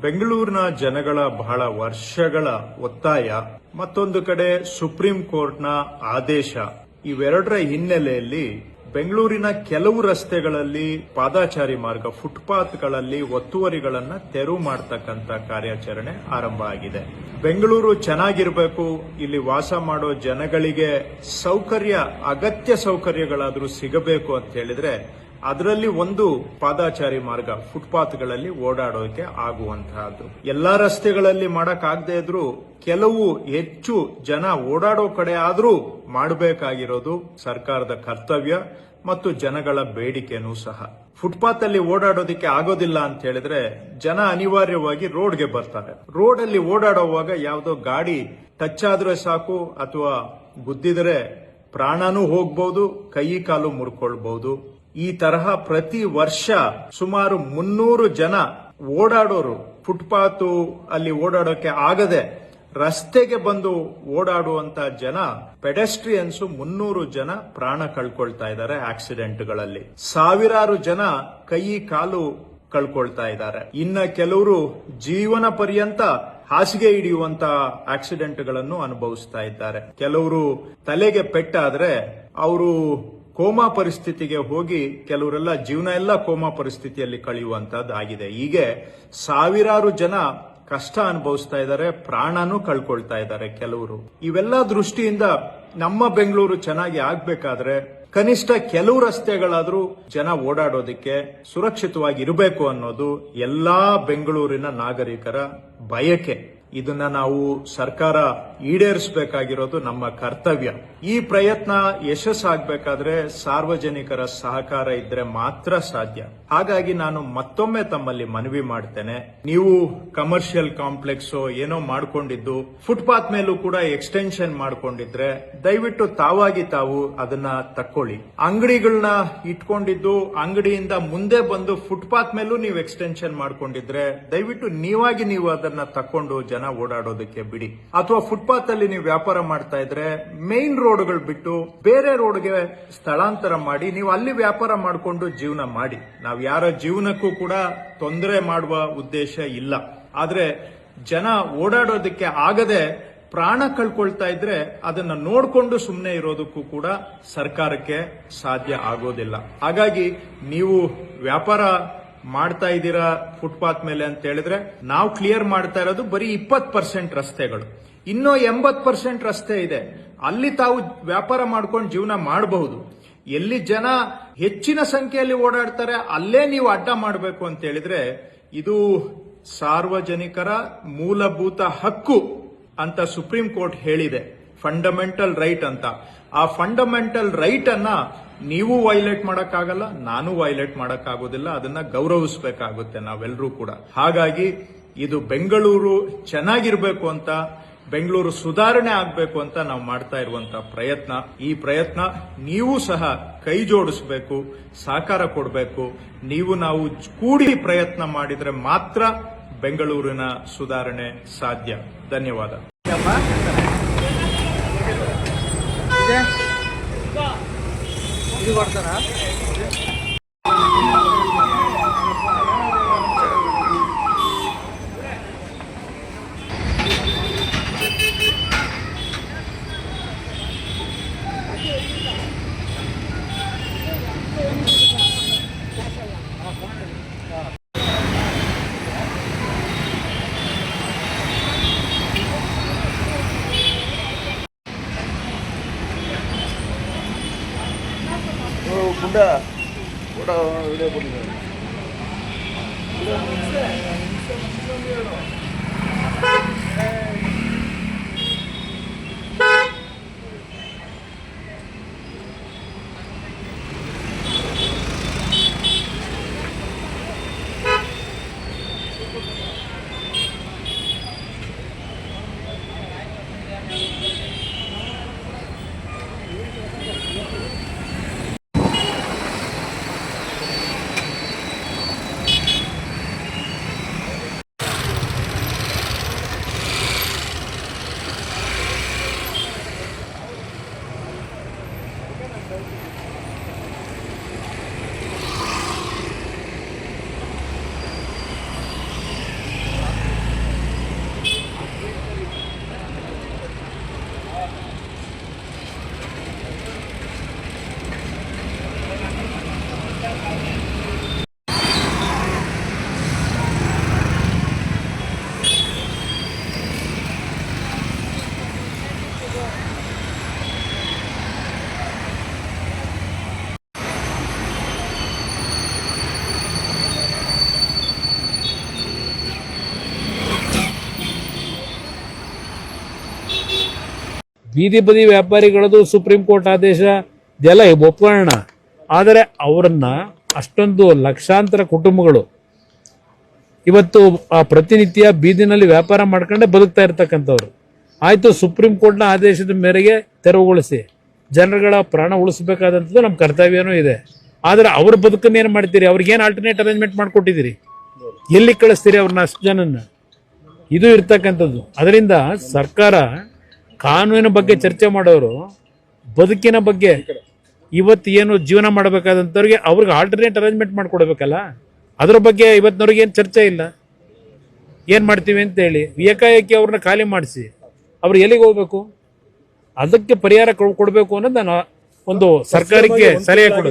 ಬೆಂಗಳೂರಿನ ಜನಗಳ ಬಹಳ ವರ್ಷಗಳ ಒತ್ತಾಯ, ಮತ್ತೊಂದು ಕಡೆ ಸುಪ್ರೀಂ ಕೋರ್ಟ್ನ ಆದೇಶ, ಇವೆರಡರ ಹಿನ್ನೆಲೆಯಲ್ಲಿ ಬೆಂಗಳೂರಿನ ಕೆಲವು ರಸ್ತೆಗಳಲ್ಲಿ ಪಾದಾಚಾರಿ ಮಾರ್ಗ, ಫುಟ್ಪಾತ್ಗಳಲ್ಲಿ ಒತ್ತುವರಿಗಳನ್ನು ತೆರವು ಮಾಡತಕ್ಕಂತ ಕಾರ್ಯಾಚರಣೆ ಆರಂಭ ಆಗಿದೆ. ಬೆಂಗಳೂರು ಚೆನ್ನಾಗಿರಬೇಕು, ಇಲ್ಲಿ ವಾಸ ಮಾಡೋ ಜನಗಳಿಗೆ ಅಗತ್ಯ ಸೌಕರ್ಯಗಳಾದರೂ ಸಿಗಬೇಕು ಅಂತ ಹೇಳಿದ್ರೆ ಅದರಲ್ಲಿ ಒಂದು ಪಾದಾಚಾರಿ ಮಾರ್ಗ, ಫುಟ್ಪಾತ್ಗಳಲ್ಲಿ ಓಡಾಡೋಕೆ ಆಗುವಂತಹದ್ದು. ಎಲ್ಲಾ ರಸ್ತೆಗಳಲ್ಲಿ ಮಾಡಕ್ಕಾಗದೇ ಇದ್ರೂ ಕೆಲವು ಹೆಚ್ಚು ಜನ ಓಡಾಡೋ ಕಡೆ ಆದ್ರೂ ಮಾಡಬೇಕಾಗಿರೋದು ಸರ್ಕಾರದ ಕರ್ತವ್ಯ ಮತ್ತು ಜನಗಳ ಬೇಡಿಕೆನೂ ಸಹ. ಫುಟ್ಪಾತ್ ಅಲ್ಲಿ ಓಡಾಡೋದಕ್ಕೆ ಆಗೋದಿಲ್ಲ ಅಂತ ಹೇಳಿದ್ರೆ ಜನ ಅನಿವಾರ್ಯವಾಗಿ ರೋಡ್ಗೆ ಬರ್ತಾರೆ. ರೋಡ್ ಅಲ್ಲಿ ಓಡಾಡುವಾಗ ಯಾವುದೋ ಗಾಡಿ ಟಚ್ ಆದ್ರೆ ಸಾಕು, ಅಥವಾ ಗುದ್ದಿದ್ರೆ ಪ್ರಾಣನೂ ಹೋಗ್ಬಹುದು, ಕೈ ಕಾಲು ಮುರ್ಕೊಳ್ಬಹುದು. ಈ ತರಹ ಪ್ರತಿ ವರ್ಷ ಸುಮಾರು 300 ಜನ ಓಡಾಡೋರು ಫುಟ್ಪಾತ್ ಅಲ್ಲಿ ಓಡಾಡೋಕೆ ಆಗದೆ ರಸ್ತೆಗೆ ಬಂದು ಓಡಾಡುವಂತ ಜನ, ಪೆಡೆಸ್ಟ್ರಿಯನ್ಸ್ 300 ಜನ ಪ್ರಾಣ ಕಳ್ಕೊಳ್ತಾ ಇದ್ದಾರೆ ಆಕ್ಸಿಡೆಂಟ್ಗಳಲ್ಲಿ. ಸಾವಿರಾರು ಜನ ಕೈ ಕಾಲು ಕಳ್ಕೊಳ್ತಾ ಇದ್ದಾರೆ. ಇನ್ನ ಕೆಲವರು ಜೀವನ ಪರ್ಯಂತ ಹಾಸಿಗೆ ಹಿಡಿಯುವಂತ ಆಕ್ಸಿಡೆಂಟ್ಗಳನ್ನು ಅನುಭವಿಸ್ತಾ ಇದ್ದಾರೆ. ಕೆಲವರು ತಲೆಗೆ ಪೆಟ್ಟಾದ್ರೆ ಅವರು ಕೋಮಾ ಪರಿಸ್ಥಿತಿಗೆ ಹೋಗಿ ಕೆಲವರೆಲ್ಲ ಜೀವನ ಎಲ್ಲ ಕೋಮಾ ಪರಿಸ್ಥಿತಿಯಲ್ಲಿ ಕಳೆಯುವಂತದ್ದಾಗಿದೆ. ಹೀಗೆ ಸಾವಿರಾರು ಜನ ಕಷ್ಟ ಅನುಭವಿಸ್ತಾ ಇದ್ದಾರೆ, ಪ್ರಾಣನೂ ಕಳ್ಕೊಳ್ತಾ ಇದ್ದಾರೆ ಕೆಲವರು. ಇವೆಲ್ಲ ದೃಷ್ಟಿಯಿಂದ ನಮ್ಮ ಬೆಂಗಳೂರು ಚೆನ್ನಾಗಿ ಆಗ್ಬೇಕಾದ್ರೆ ಕನಿಷ್ಠ ಕೆಲವು ರಸ್ತೆಗಳಾದ್ರೂ ಜನ ಓಡಾಡೋದಕ್ಕೆ ಸುರಕ್ಷಿತವಾಗಿ ಇರಬೇಕು ಅನ್ನೋದು ಎಲ್ಲಾ ಬೆಂಗಳೂರಿನ ನಾಗರಿಕರ ಬಯಕೆ. ಇದನ್ನ ನಾವು ಸರ್ಕಾರ ಈಡೇರಿಸಬೇಕಾಗಿರೋದು ನಮ್ಮ ಕರ್ತವ್ಯ. ಈ ಪ್ರಯತ್ನ ಯಶಸ್ಸಾಗಬೇಕಾದ್ರೆ ಸಾರ್ವಜನಿಕರ ಸಹಕಾರ ಇದ್ರೆ ಮಾತ್ರ ಸಾಧ್ಯ. ಹಾಗಾಗಿ ನಾನು ಮತ್ತೊಮ್ಮೆ ತಮ್ಮಲ್ಲಿ ಮನವಿ ಮಾಡ್ತೇನೆ, ನೀವು ಕಮರ್ಷಿಯಲ್ ಕಾಂಪ್ಲೆಕ್ಸ್ ಏನೋ ಮಾಡ್ಕೊಂಡಿದ್ದು ಫುಟ್ಪಾತ್ ಮೇಲೂ ಕೂಡ ಎಕ್ಸ್ಟೆನ್ಷನ್ ಮಾಡ್ಕೊಂಡಿದ್ರೆ ದಯವಿಟ್ಟು ತಾವು ಅದನ್ನ ತಕ್ಕೊಳ್ಳಿ. ಅಂಗಡಿಗಳನ್ನ ಇಟ್ಕೊಂಡಿದ್ದು ಅಂಗಡಿಯಿಂದ ಮುಂದೆ ಬಂದು ಫುಟ್ಪಾತ್ ಮೇಲೂ ನೀವು ಎಕ್ಸ್ಟೆನ್ಷನ್ ಮಾಡ್ಕೊಂಡಿದ್ರೆ ದಯವಿಟ್ಟು ನೀವು ಅದನ್ನ ತಕ್ಕೊಂಡು ಜನ ಓಡಾಡೋದಕ್ಕೆ ಬಿಡಿ. ಅಥವಾ ಫುಟ್ಪಾತ್ ಅಲ್ಲಿ ನೀವು ವ್ಯಾಪಾರ ಮಾಡ್ತಾ ಇದ್ರೆ ಮೇನ್ ರೋಡ್ಗಳು ಬಿಟ್ಟು ಬೇರೆ ರೋಡ್ಗೆ ಸ್ಥಳಾಂತರ ಮಾಡಿ ನೀವು ಅಲ್ಲಿ ವ್ಯಾಪಾರ ಮಾಡಿಕೊಂಡು ಜೀವನ ಮಾಡಿ. ನಾವು ಯಾರ ಜೀವನಕ್ಕೂ ಕೂಡ ತೊಂದರೆ ಮಾಡುವ ಉದ್ದೇಶ ಇಲ್ಲ. ಆದ್ರೆ ಜನ ಓಡಾಡೋದಕ್ಕೆ ಆಗದೆ ಪ್ರಾಣ ಕಳ್ಕೊಳ್ತಾ ಇದ್ರೆ ಅದನ್ನ ನೋಡ್ಕೊಂಡು ಸುಮ್ಮನೆ ಇರೋದಕ್ಕೂ ಕೂಡ ಸರ್ಕಾರಕ್ಕೆ ಸಾಧ್ಯ ಆಗೋದಿಲ್ಲ. ಹಾಗಾಗಿ ನೀವು ವ್ಯಾಪಾರ ಮಾಡ್ತಾ ಇದ್ದೀರಾ ಫುಟ್ಪಾತ್ ಮೇಲೆ ಅಂತ ಹೇಳಿದ್ರೆ ನಾವು ಕ್ಲಿಯರ್ ಮಾಡ್ತಾ ಇರೋದು ಬರೀ 20% ರಸ್ತೆಗಳು. ಇನ್ನೂ 80% ರಸ್ತೆ ಇದೆ, ಅಲ್ಲಿ ತಾವು ವ್ಯಾಪಾರ ಮಾಡ್ಕೊಂಡು ಜೀವನ ಮಾಡಬಹುದು. ಎಲ್ಲಿ ಜನ ಹೆಚ್ಚಿನ ಸಂಖ್ಯೆಯಲ್ಲಿ ಓಡಾಡ್ತಾರೆ ಅಲ್ಲೇ ನೀವು ಅಡ್ಡ ಮಾಡಬೇಕು ಅಂತ ಹೇಳಿದ್ರೆ ಇದು ಸಾರ್ವಜನಿಕರ ಮೂಲಭೂತ ಹಕ್ಕು ಅಂತ ಸುಪ್ರೀಂ ಕೋರ್ಟ್ ಹೇಳಿದೆ, ಫಂಡಮೆಂಟಲ್ ರೈಟ್ ಅಂತ. ಆ ಫಂಡಮೆಂಟಲ್ ರೈಟ್ ಅನ್ನ ನೀವು ವೈಲೇಟ್ ಮಾಡಕ್ಕಾಗಲ್ಲ, ನಾನು ವೈಲೇಟ್ ಮಾಡಕ್ಕಾಗೋದಿಲ್ಲ. ಅದನ್ನ ಗೌರವಿಸಬೇಕಾಗುತ್ತೆ ನಾವೆಲ್ಲರೂ ಕೂಡ. ಹಾಗಾಗಿ ಇದು ಬೆಂಗಳೂರು ಚೆನ್ನಾಗಿರ್ಬೇಕು ಅಂತ, ಬೆಂಗಳೂರು ಸುಧಾರಣೆ ಆಗಬೇಕು ಅಂತ ನಾವು ಮಾಡ್ತಾ ಇರುವಂತಹ ಪ್ರಯತ್ನ. ಈ ಪ್ರಯತ್ನ ನೀವು ಸಹ ಕೈ ಜೋಡಿಸಬೇಕು, ಸಹಕಾರ ಕೊಡಬೇಕು. ನಾವು ಕೂಡಿ ಪ್ರಯತ್ನ ಮಾಡಿದ್ರೆ ಮಾತ್ರ ಬೆಂಗಳೂರಿನ ಸುಧಾರಣೆ ಸಾಧ್ಯ. ಧನ್ಯವಾದ. ಇದು ಮಾಡ್ತಾರಾ? ಗುಂಡ ವಿಡಿಯೋ ಕೊಟ್ಟಿದ್ದಾರೆ. ಬೀದಿ ಬದಿ ವ್ಯಾಪಾರಿಗಳದು ಸುಪ್ರೀಂ ಕೋರ್ಟ್ ಆದೇಶ ಇದೆಲ್ಲ ಒಪ್ಕೊಳ್ಳೋಣ. ಆದರೆ ಅವರನ್ನ ಅಷ್ಟೊಂದು ಲಕ್ಷಾಂತರ ಕುಟುಂಬಗಳು ಇವತ್ತು ಪ್ರತಿನಿತ್ಯ ಬೀದಿನಲ್ಲಿ ವ್ಯಾಪಾರ ಮಾಡ್ಕೊಂಡೆ ಬದುಕ್ತಾ ಇರ್ತಕ್ಕಂಥವ್ರು. ಆಯ್ತು, ಸುಪ್ರೀಂ ಕೋರ್ಟ್ನ ಆದೇಶದ ಮೇರೆಗೆ ತೆರವುಗೊಳಿಸಿ ಜನರುಗಳ ಪ್ರಾಣ ಉಳಿಸಬೇಕಾದಂಥದ್ದು ನಮ್ಮ ಕರ್ತವ್ಯನೂ ಇದೆ. ಆದರೆ ಅವ್ರ ಬದುಕನ್ನು ಏನು ಮಾಡ್ತೀರಿ? ಅವ್ರಿಗೇನು ಆಲ್ಟರ್ನೇಟ್ ಅರೇಂಜ್ಮೆಂಟ್ ಮಾಡಿಕೊಟ್ಟಿದ್ದೀರಿ? ಎಲ್ಲಿ ಕಳಿಸ್ತೀರಿ ಅವ್ರನ್ನ ಅಷ್ಟು ಜನನ್ನ? ಇದು ಇರ್ತಕ್ಕಂಥದ್ದು. ಅದರಿಂದ ಸರ್ಕಾರ ಕಾನೂನಿನ ಬಗ್ಗೆ ಚರ್ಚೆ ಮಾಡೋರು ಬದುಕಿನ ಬಗ್ಗೆ ಇವತ್ತು ಏನು ಜೀವನ ಮಾಡಬೇಕಾದಂಥವ್ರಿಗೆ ಅವ್ರಿಗೆ ಆಲ್ಟರ್ನೇಟ್ ಅರೇಂಜ್ಮೆಂಟ್ ಮಾಡಿಕೊಡ್ಬೇಕಲ್ಲ. ಅದ್ರ ಬಗ್ಗೆ ಇವತ್ತಿನವ್ರಿಗೆ ಏನು ಚರ್ಚೆ ಇಲ್ಲ. ಏನು ಮಾಡ್ತೀವಿ ಅಂತೇಳಿ ಏಕಾಏಕಿ ಅವ್ರನ್ನ ಖಾಲಿ ಮಾಡಿಸಿ ಅವ್ರು ಎಲ್ಲಿಗೆ ಹೋಗ್ಬೇಕು? ಅದಕ್ಕೆ ಪರಿಹಾರ ಕೊಡಬೇಕು ಅನ್ನೋದು ನಾನು ಒಂದು ಸರ್ಕಾರಕ್ಕೆ ಸಲಹೆ ಕೊಡೋದು.